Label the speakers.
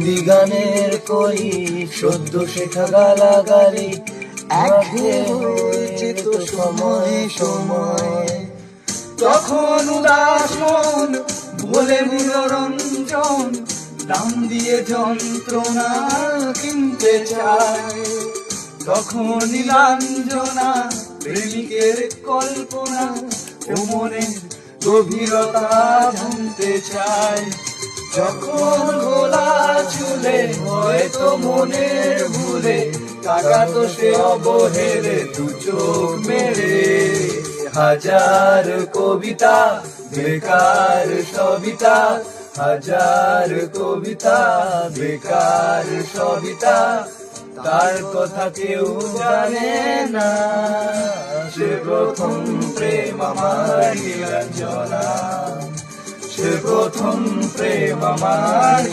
Speaker 1: কবি গানের কলি সদ্য শেখা গালাগালি একঘেয়ে হয়েছে তো সময় সময়।
Speaker 2: তখন উদাস মন বলে মনোরঞ্জন, দাম দিয়ে যন্ত্রণা কিনতে চায়। তখন নীলাঞ্জনা প্রেমিকের কল্পনা ও মনের গভীরতা জানতে চায়। যখন গোলা চুলে হয়তো মনের ভুলে টাকা তো সে অবহেলে দু চোখ মেরে। হাজার কবিতা বেকার সবিতা, হাজার কবিতা বেকার সবিতা, তার কথা কেউ জানে না। সে প্রথম প্রেম আমার নীলাঞ্জনা, সে প্রথম প্রেম আমার।